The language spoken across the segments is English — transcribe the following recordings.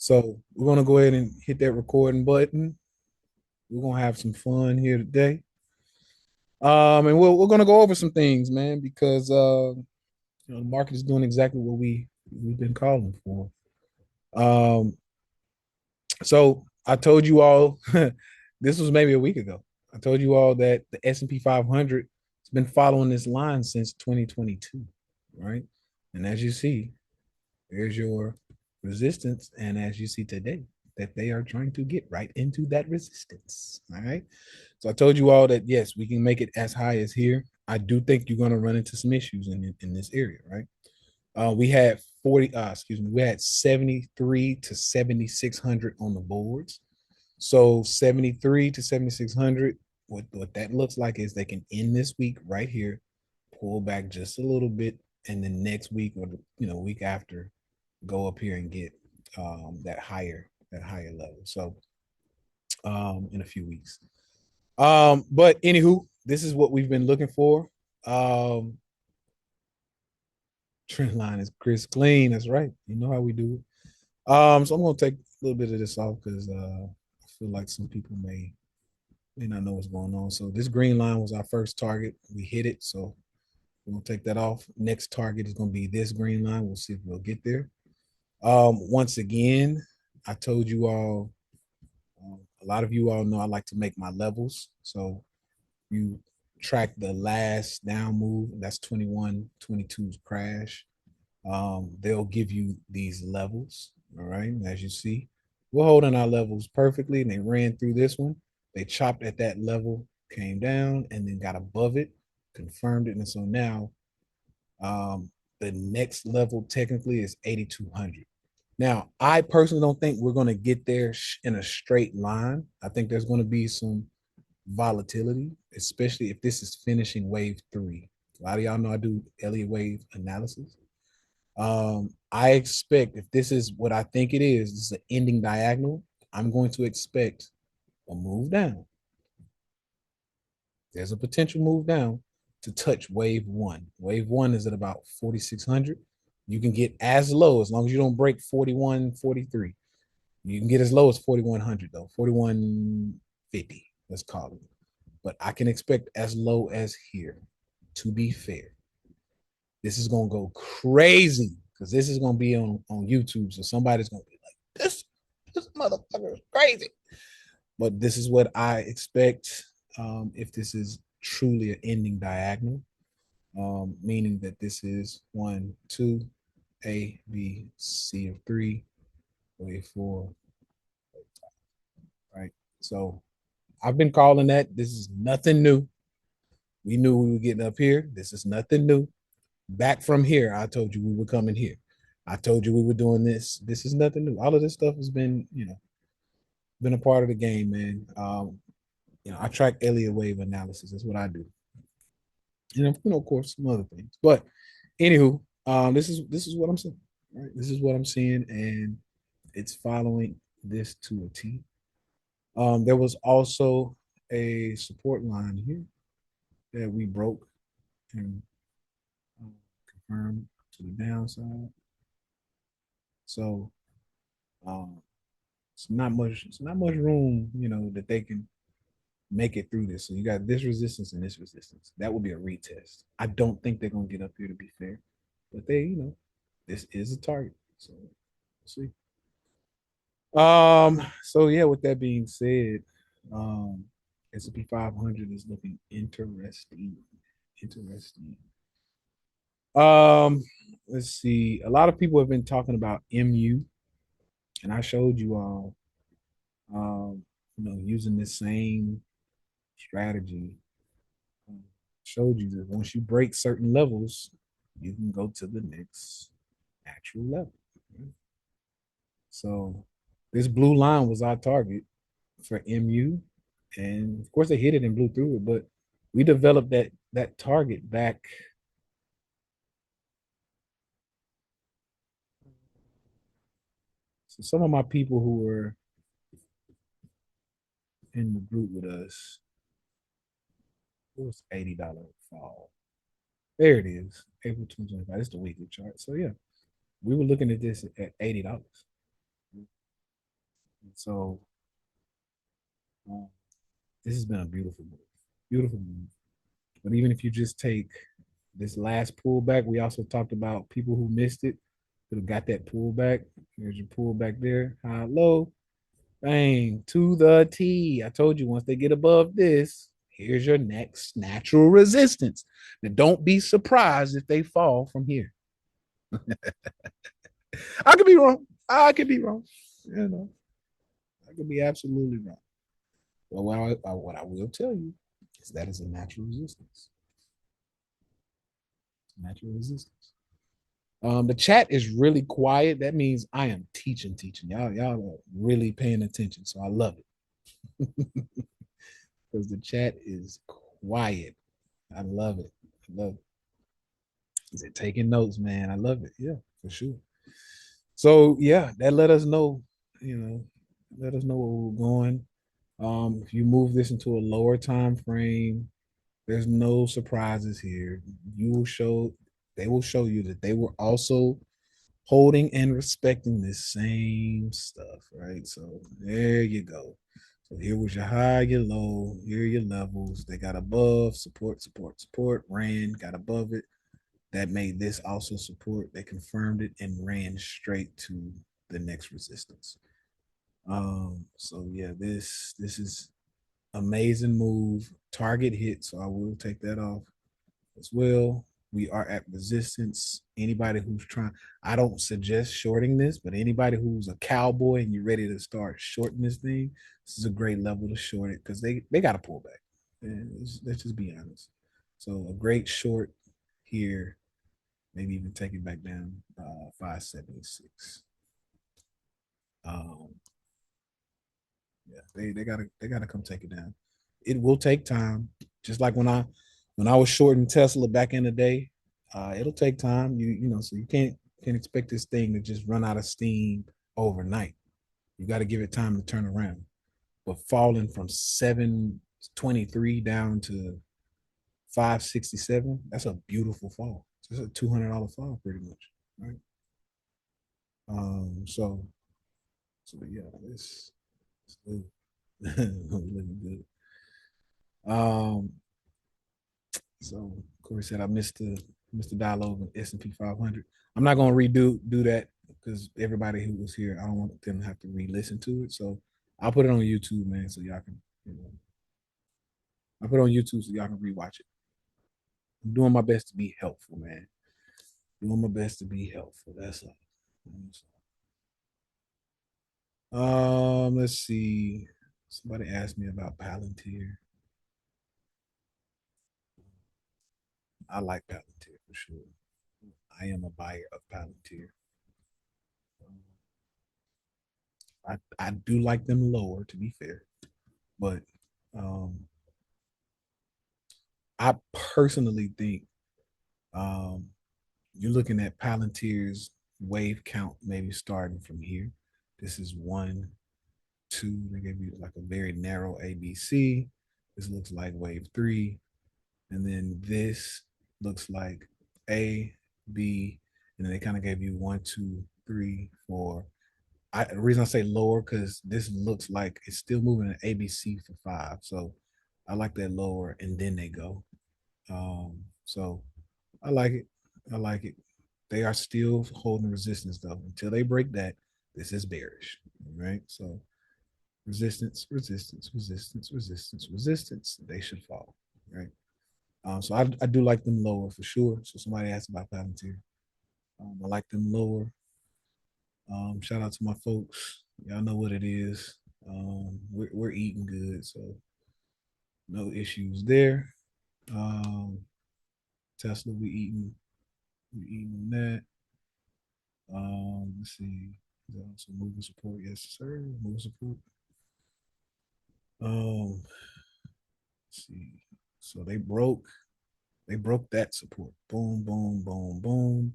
So we're gonna go ahead and hit that recording button. We're gonna have some fun here today. And we're gonna go over some things, man, because the market is doing exactly what we've been calling for. Um, so I told you all this was maybe a week ago. I told you all that the S&P 500 has been following this line since 2022, right? And as you see, there's your resistance. And as you see today, that they are trying to get right into that resistance. All right. So I told you all that, yes, we can make it as high as here. I do think you're going to run into some issues in this area, right? We had 40, we had 73 to 7,600 on the boards. So 73 to 7,600, what that looks like is they can end this week right here, pull back just a little bit, and then next week or week after, go up here and get that higher level. So in a few weeks. But anywho, this is what we've been looking for. Trend line is Chris clean. That's right. You know how we do it. So I'm gonna take a little bit of this off because I feel like some people may not know what's going on. So this green line was our first target. We hit it. So we're gonna take that off. Next target is gonna be this green line. We'll see if we'll get there. Once again, I told you all, a lot of you all know I like to make my levels. So you track the last down move, that's 21-22's crash. They'll give you these levels. All right. As you see, we're holding our levels perfectly. And they ran through this one. They chopped at that level, came down, and then got above it, confirmed it. And so now um, the next level technically is 8,200. Now, I personally don't think we're going to get there in a straight line. I think there's going to be some volatility, especially if this is finishing wave three. A lot of y'all know I do Elliott wave analysis. I expect if this is what I think it is, this is an ending diagonal. I'm going to expect a move down. There's a potential move down to touch wave one. Wave one is at about 4,600. You can get as low as long as you don't break 41, 43. You can get as low as 4,100 though, 4,150. Let's call it. But I can expect as low as here. To be fair, this is gonna go crazy because this is gonna be on YouTube. So somebody's gonna be like, this motherfucker is crazy. But this is what I expect if this is truly an ending diagonal, meaning that this is 1, 2, A, B, C of 3, wave 4, right? So I've been calling that. This is nothing new. We knew we were getting up here. This is nothing new. Back from here, I told you we were coming here. I told you we were doing this. This is nothing new. All of this stuff has been, been a part of the game, man. I track Elliott wave analysis. That's what I do. And of course, some other things. But anywho, this is what I'm seeing. Right? This is what I'm seeing, and it's following this to a T. There was also a support line here that we broke and confirmed to the downside. So it's not much room, that they can make it through this. So you got this resistance and this resistance. That would be a retest. I don't think they're gonna get up here to be fair, but this is a target. So we'll see. So yeah, with that being said, um, S&P 500 is looking interesting. Interesting. Um, let's see. A lot of people have been talking about MU, and I showed you all, using the same strategy. Showed you that once you break certain levels, you can go to the next actual level. So this blue line was our target for MU, and of course they hit it and blew through it. But we developed that target back. So some of my people who were in the group with us, it was $80 fall. There it is, April 2025. It's the weekly chart. So yeah, we were looking at this at $80. So um, this has been a beautiful move, beautiful move. But even if you just take this last pullback, we also talked about people who missed it, who got that pullback. Here's your pullback there, high, low, bang, to the T. I told you once they get above this, here's your next natural resistance. Now, don't be surprised if they fall from here. I could be wrong. I could be wrong. You know, I could be absolutely wrong. Well, what I will tell you is that is a natural resistance. Natural resistance. The chat is really quiet. That means I am teaching. Y'all are really paying attention. So I love it because the chat is quiet. I love it. I love it. Is it taking notes, man? I love it. Yeah, for sure. So yeah, that let us know. You know, let us know where we're going. If you move this into a lower time frame, there's no surprises here. You will show. They will show you that they were also holding and respecting this same stuff, right? So there you go. So here was your high, your low, here are your levels. They got above, support, ran, got above it. That made this also support. They confirmed it and ran straight to the next resistance. So yeah, this is amazing move. Target hit, so I will take that off as well. We are at resistance. Anybody who's trying, I don't suggest shorting this, but anybody who's a cowboy and you're ready to start shorting this thing, this is a great level to short it because they got to pull back. And let's just be honest. So a great short here, maybe even take it back down 576. Um, yeah, they gotta come take it down. It will take time. Just like when I was shorting Tesla back in the day, it'll take time. You know, so you can't expect this thing to just run out of steam overnight. You got to give it time to turn around. But falling from 723 down to 567, that's a beautiful fall. It's a $200 fall, pretty much, right? So yeah, it's good. Living good. So Corey said I missed the dialogue with S&P 500. I'm not gonna do that because everybody who was here, I don't want them to have to re-listen to it. So I'll put it on YouTube, man, so y'all can, you know, I put it on YouTube so y'all can rewatch it. I'm doing my best to be helpful, man. Doing my best to be helpful. That's all. Let's see. Somebody asked me about Palantir. I like Palantir for sure. I am a buyer of Palantir. I do like them lower, to be fair, but um, I personally think um, you're looking at Palantir's wave count maybe starting from here. This is one, two. They gave you like a very narrow ABC. This looks like wave three, and then this looks like A, B, and then they kind of gave you one, two, three, four. The reason I say lower because this looks like it's still moving an ABC for five. So I like that lower, and then they go. So I like it. I like it. They are still holding resistance though. Until they break that, this is bearish. Right. So resistance. They should fall. Right. So I do like them lower for sure. So somebody asked about Palantir. I like them lower. Shout out to my folks. Y'all know what it is. We're eating good, so no issues there. Um, Tesla, we eating on that. Let's see. So moving support, yes sir. Moving support. Um, let's see. So they broke that support. Boom, boom, boom, boom,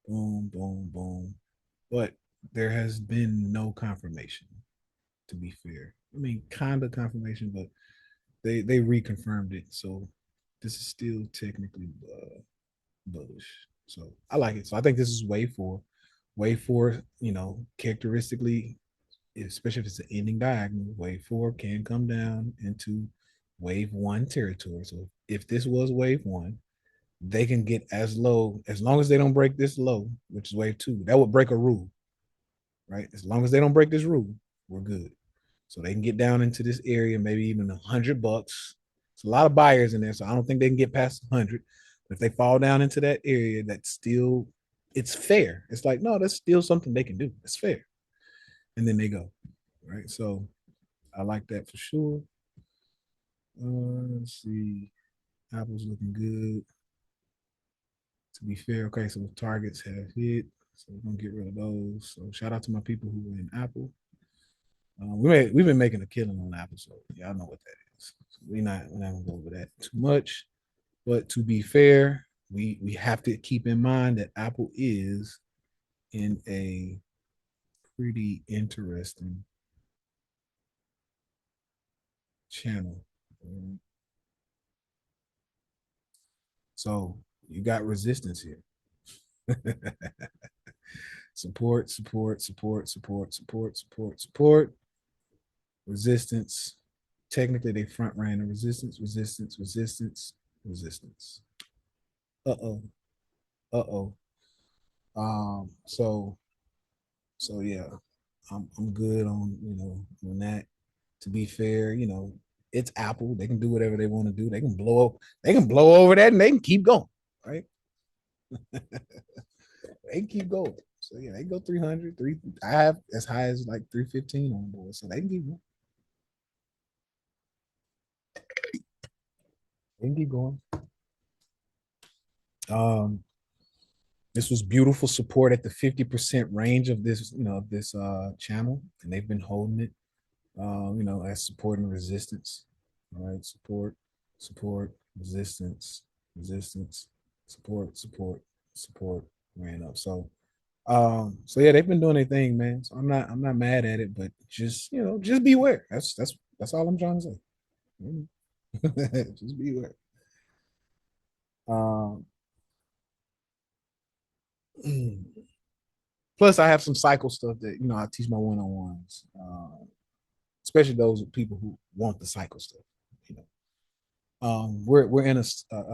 boom, boom, boom. But there has been no confirmation. To be fair, I mean, kind of confirmation, but they reconfirmed it. So this is still technically bullish. So I like it. So I think this is wave four. Wave four, characteristically especially if it's an ending diagonal, wave 4 can come down into wave 1 territory. So if this was wave 1, they can get as low as long as they don't break this low, which is wave 2. That would break a rule, right? As long as they don't break this rule, we're good. So they can get down into this area, maybe even $100. It's a lot of buyers in there, so I don't think they can get past 100. But if they fall down into that area, that's still it's fair. It's like no, that's still something they can do. It's fair, and then they go right. So I like that for sure. Let's see, Apple's looking good. To be fair, okay, so targets have hit, so we're gonna get rid of those. So shout out to my people who were in Apple. We've been making a killing on Apple, so y'all know what that is. So we're not gonna go over that too much. But to be fair, we have to keep in mind that Apple is in a pretty interesting channel. So you got resistance here. Support, support, support, support, support, support, support, resistance. Technically, they front ran the resistance, resistance, resistance, resistance. Uh-oh. Uh-oh. So yeah, I'm good on on that. To be fair, it's Apple. They can do whatever they want to do. They can blow over that and they can keep going, right? They can keep going. So yeah, they go 300, I have as high as like 315 on board. So they can keep going. They can keep going. Um, this was beautiful support at the 50% range of this, this channel, and they've been holding it, as support and resistance. All right, support, support, resistance, resistance, support, support, support, ran up. So yeah, they've been doing their thing, man. So I'm not mad at it, but just beware. That's all I'm trying to say. Just beware. Um, Plus, I have some cycle stuff that I teach my one-on-ones, especially those people who want the cycle stuff. You we're in a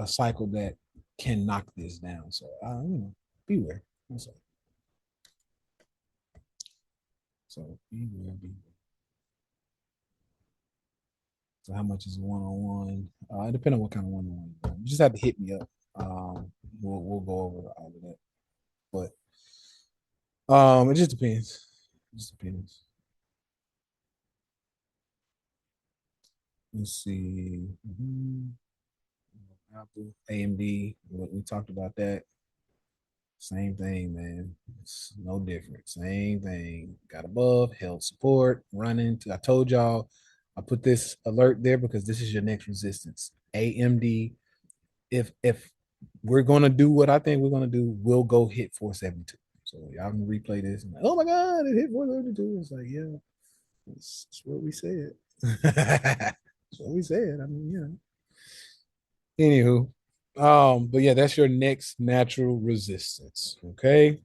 cycle that can knock this down. So beware. So beware, beware. So how much is a one-on-one? Depending on what kind of one-on-one you just have to hit me up. We'll go over all of that. But it just depends. It just depends. Let's see. Apple, AMD. We talked about that. Same thing, man. It's no different. Same thing. Got above, held support, running. I told y'all I put this alert there because this is your next resistance. AMD. If we're gonna do what I think we're gonna do, we'll go hit 472. So y'all can replay this. And, oh my God, it hit 472. It's like, yeah, that's what we said. That's what we said. I mean, Anywho, but yeah, that's your next natural resistance. Okay.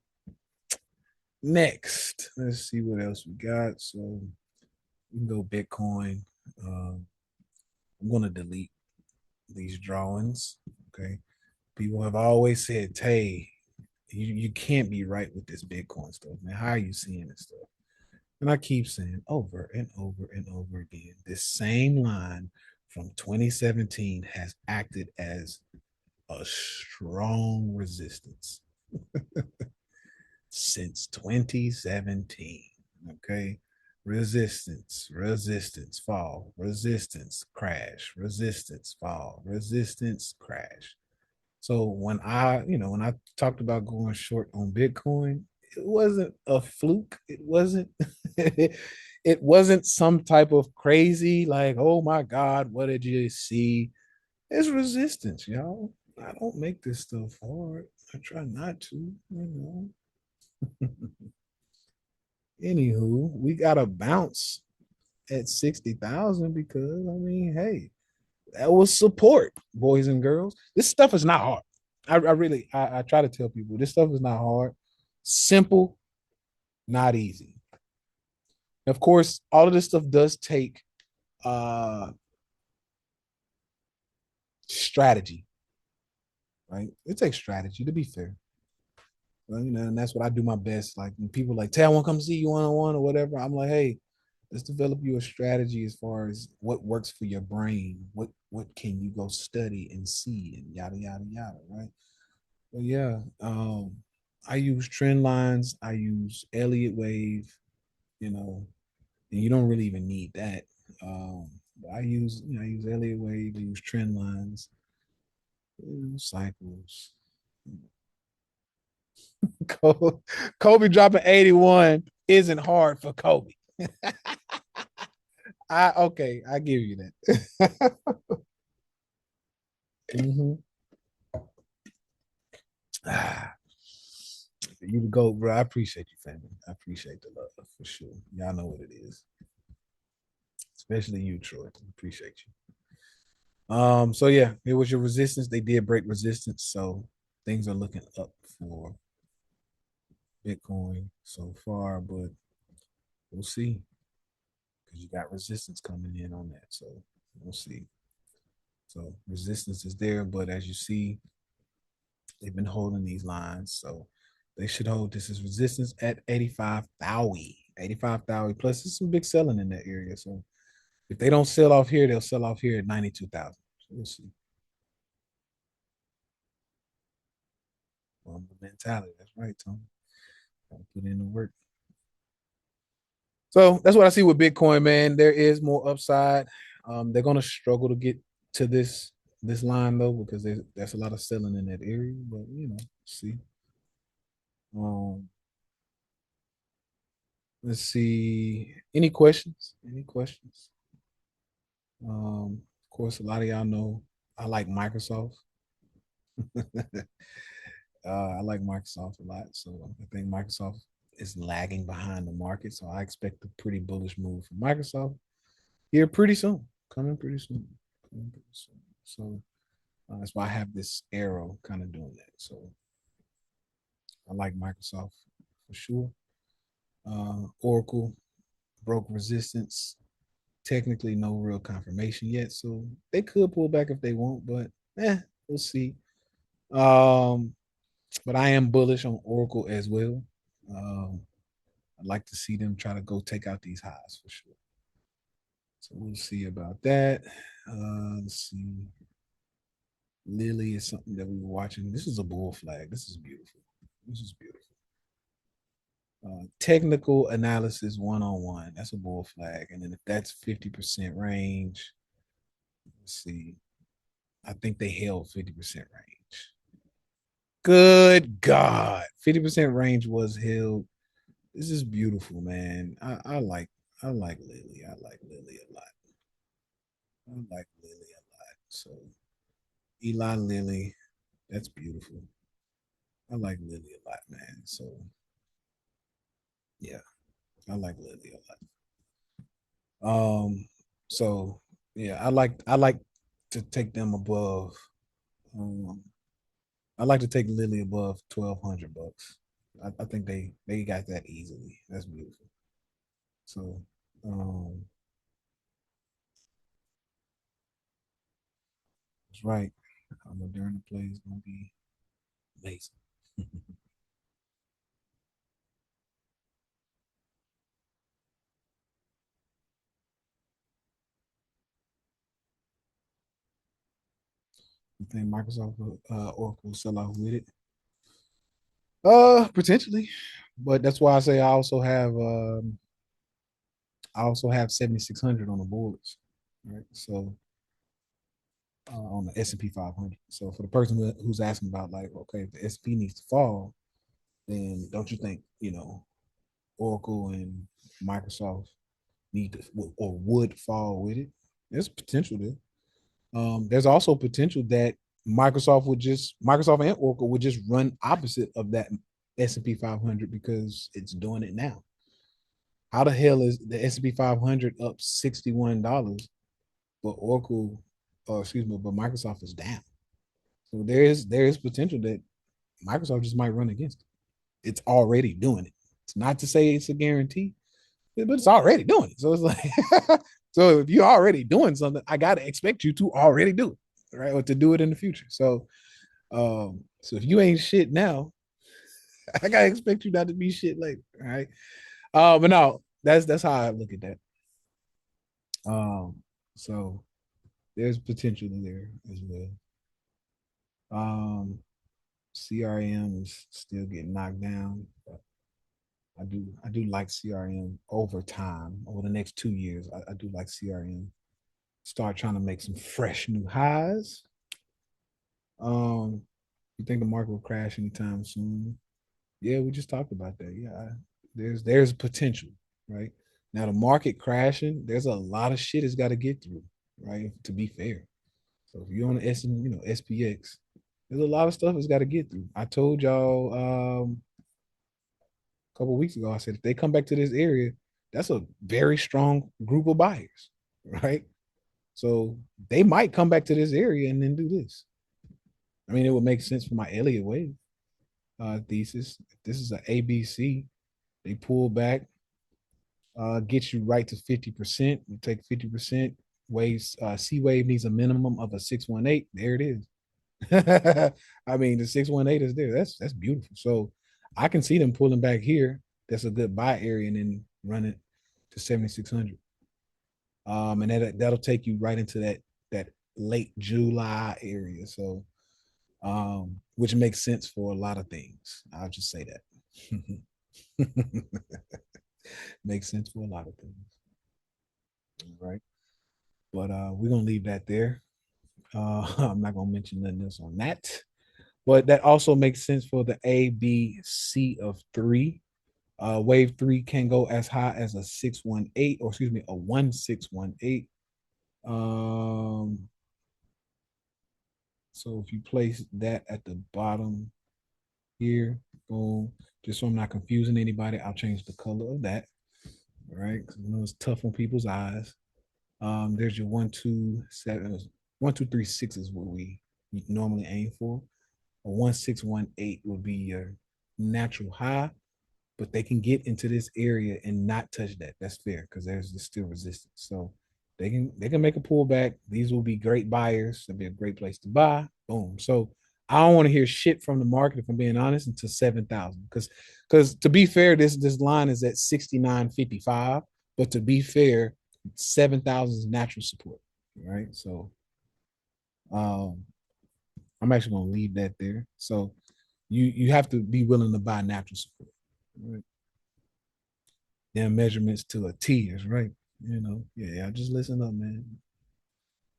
Next, let's see what else we got. So we can go Bitcoin. I'm gonna delete these drawings. Okay. People have always said, Tay, you can't be right with this Bitcoin stuff, man. How are you seeing this stuff? And I keep saying over and over and over again, this same line from 2017 has acted as a strong resistance since 2017. Okay. Resistance, resistance, fall, resistance, crash, resistance, fall, resistance, crash. So when I talked about going short on Bitcoin, it wasn't a fluke. It wasn't it wasn't some type of crazy like, oh my God, what did you see? It's resistance, y'all. I don't make this stuff hard. I try not to. Anywho, we got to bounce at 60,000 because I mean, hey, that was support, boys and girls. This stuff is not hard. I try to tell people this stuff is not hard. Simple, not easy. Of course, all of this stuff does take uh strategy, right? It takes strategy to be fair. Well, and that's what I do my best. Like when people like, Tay, I want to come see you one on one or whatever. I'm like, hey, let's develop you a strategy as far as what works for your brain. What can you go study and see and yada yada yada, right? But yeah, I use trend lines. I use Elliott wave. You know, and you don't really even need that. But I use Elliott wave. I use trend lines, cycles. Kobe, Kobe dropping 81 isn't hard for Kobe. I okay, I give you that. Mhm. Ah, you the GOAT, bro. I appreciate you, family. I appreciate the love for sure. Y'all know what it is, especially you, Troy. Appreciate you. So yeah, it was your resistance. They did break resistance, so things are looking up for Bitcoin so far, but we'll see because you got resistance coming in on that. So we'll see. So resistance is there, but as you see, they've been holding these lines. So they should hold this as resistance at 85,000. 85,000 plus there's some big selling in that area. So if they don't sell off here, they'll sell off here at 92,000. So we'll see. The mentality. That's right, Tony. Gotta put in the work. So that's what I see with Bitcoin, man. There is more upside. They're gonna struggle to get to this line though, because there's a lot of selling in that area. But see. Um, let's see. Any questions? Any questions? Of course, a lot of y'all know I like Microsoft. I like Microsoft a lot, so I think Microsoft is lagging behind the market. So I expect a pretty bullish move from Microsoft here pretty soon, coming pretty soon. Coming pretty soon. So that's why I have this arrow kind of doing that. So I like Microsoft for sure. Oracle broke resistance. Technically, no real confirmation yet, so they could pull back if they want, but we'll see. Um, but I am bullish on Oracle as well. Um, I'd like to see them try to go take out these highs for sure. So we'll see about that. Let's see. Lily is something that we were watching. This is a bull flag. This is beautiful. This is beautiful. Technical analysis 101. That's a bull flag. And then if that's 50% range, let's see. I think they held 50% range. Good God. 50% range was held. This is beautiful, man. I like Lily. I like Lily a lot. I like Lily a lot. So Eli Lily, that's beautiful. I like Lily a lot, man. So yeah, I like Lily a lot. So yeah, I like to take them above. Um, I like to take Lily above 1,200 bucks. I think they got that easily. That's beautiful. So um, that's right. Moderna play is gonna be amazing. You think Microsoft Oracle will sell off with it? Potentially, but that's why I say I also have 7,600 on the boards, right? So on the S&P 500. So for the person who's asking about like, okay, if the S&P needs to fall, then don't you think Oracle and Microsoft need to or would fall with it? There's potential there. There's also potential that Microsoft and Oracle would just run opposite of that S&P 500 because it's doing it now. How the hell is the S&P 500 up $61, but Oracle, excuse me, but Microsoft is down? So there is potential that Microsoft just might run against it. It's already doing it. It's not to say it's a guarantee, but it's already doing it. So it's like, so if you're already doing something, I gotta expect you to already do it, right? Or to do it in the future. So if you ain't shit now, I gotta expect you not to be shit later, right? But no, that's how I look at that. So there's potential there as well. Um, CRM is still getting knocked down, but I do like CRM over time. Over the next 2 years, I do like CRM. Start trying to make some fresh new highs. Um, you think the market will crash anytime soon? Yeah, we just talked about that. Yeah, there's potential, right? Now the market crashing, there's a lot of shit it's got to get through, right? To be fair. So if you're on the SPX, there's a lot of stuff it's got to get through. I told y'all a couple of weeks ago, I said if they come back to this area, that's a very strong group of buyers, right? So they might come back to this area and then do this. I mean, it would make sense for my Elliott wave thesis. If this is an ABC, they pull back, get you right to 50%. You take 50%. Waves, C wave needs a minimum of a 618. There it is. I mean, the 618 is there. That's beautiful. So I can see them pulling back here. That's a good buy area, and then run it to 7,600. And that'll take you right into that late July area. So which makes sense for a lot of things. I'll just say that. Makes sense for a lot of things. All right. But we're gonna leave that there. I'm not gonna mention nothing else on that. But that also makes sense for the A, B, C of three. Wave three can go as high as a 618, or excuse me, a 1618. Um, so if you place that at the bottom here, boom, just so I'm not confusing anybody, I'll change the color of that. All right, because I know it's tough on people's eyes. There's your 127, 1, 2, 3, 6 is what we normally aim for. A 1618 would be your natural high, but they can get into this area and not touch that. That's fair because there's still resistance. So they can make a pullback. These will be great buyers. It'll be a great place to buy. Boom. So I don't want to hear shit from the market, if I'm being honest, until 7,000. Because to be fair, this line is at 69.55. But to be fair, 7,000 is natural support. Right. So um I'm actually gonna leave that there. So you have to be willing to buy natural support. Right? Their measurements to a T is right. Yeah, I just listen up, man.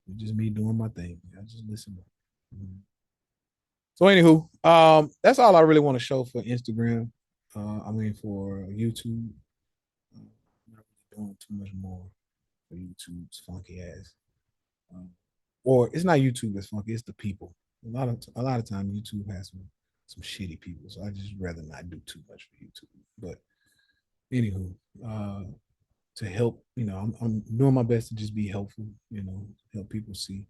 It's just me doing my thing. I just listen up. Mhm. So, anywho, that's all I really want to show for Instagram. I mean, for YouTube, I'm not really doing too much more for YouTube's funky ass. Um, or it's not YouTube that's funky; it's the people. A lot of time, YouTube has some shitty people, so I just rather not do too much for YouTube. But anywho, to help. I'm doing my best to just be helpful. Help people see.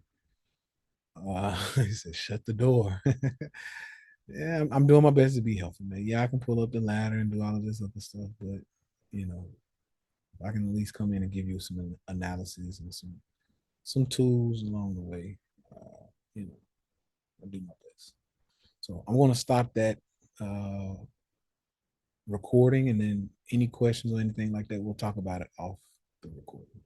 He said, "Shut the door." Yeah, I'm doing my best to be helpful, man. Yeah, I can pull up the ladder and do all of this other stuff, but you know, if I can at least come in and give you some analysis and some tools along the way, you know, I do my best. So I'm going to stop that uh, recording, and then any questions or anything like that, we'll talk about it off the recording.